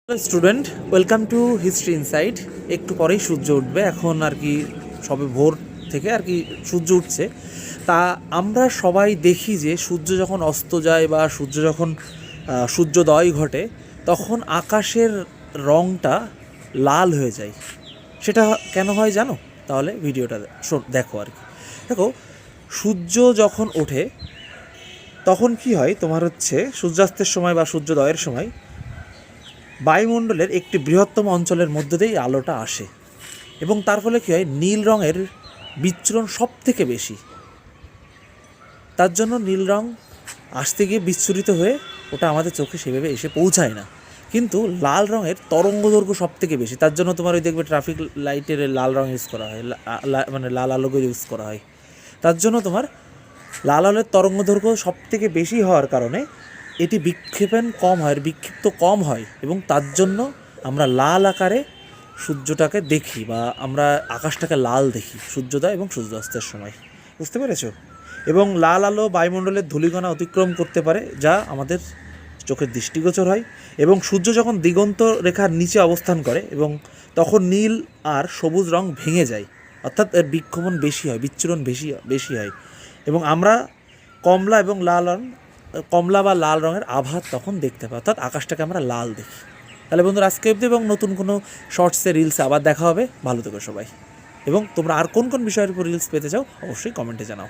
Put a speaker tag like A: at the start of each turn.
A: Hello student, welcome to history insight. একটু পরেই সূর্য উঠবে, এখন আর কি সবে ভোর থেকে আর কি সূর্য উঠছে। তা আমরা সবাই দেখি যে সূর্য যখন অস্ত যায় বা সূর্য যখন সূর্যোদয় ঘটে, তখন আকাশের রঙটা লাল হয়ে যায়। সেটা কেন হয় জানো? তাহলে ভিডিওটা দেখো আর কি। দেখো, সূর্য যখন ওঠে তখন কি হয়, তোমার হচ্ছে সূর্যাস্তের সময় বা সূর্যোদয়ের সময় বায়ুমণ্ডলের একটি বৃহত্তম অঞ্চলের মধ্য দিয়েই আলোটা আসে, এবং তার ফলে কী হয়, নীল রঙের বিচ্ছুরণ সব থেকে বেশি। তার জন্য নীল রং আসতে গিয়ে বিচ্ছুরিত হয়ে ওটা আমাদের চোখে সেভাবে এসে পৌঁছায় না। কিন্তু লাল রঙের তরঙ্গ দৈর্ঘ্য সব থেকে বেশি। তার জন্য তোমার ওই দেখবে ট্রাফিক লাইটের লাল রং ইউজ করা হয়, মানে লাল আলোকে ইউজ করা হয়। তার জন্য তোমার লাল আলোর তরঙ্গ দৈর্ঘ্য সব থেকে বেশি হওয়ার কারণে এটি বিক্ষিপ্ত কম হয়, এবং তার জন্য আমরা লাল আকারে সূর্যটাকে দেখি বা আমরা আকাশটাকে লাল দেখি সূর্যোদয় এবং সূর্যাস্তের সময়। বুঝতে পেরেছো? এবং লাল আলো বায়ুমণ্ডলের ধূলিকণা অতিক্রম করতে পারে, যা আমাদের চোখের দৃষ্টিগোচর হয়। এবং সূর্য যখন দিগন্ত রেখার নিচে অবস্থান করে, এবং তখন নীল আর সবুজ রং ভেঙে যায়, অর্থাৎ এর বিক্ষোভণ বেশি হয়, বিচ্ছুরণ বেশি হয়, এবং আমরা কমলা বা লাল রঙের আভা তখন দেখতে পাই, অর্থাৎ আকাশটাকে আমরা লাল দেখি। তাহলে বন্ধুরা, আজকে অবধি, এবং নতুন কোনো শর্টসে রিলসে আবার দেখা হবে। ভালো থেকো সবাই, এবং তোমরা আর কোন কোন বিষয়ের উপর রিলস পেতে চাও অবশ্যই কমেন্টে জানাও।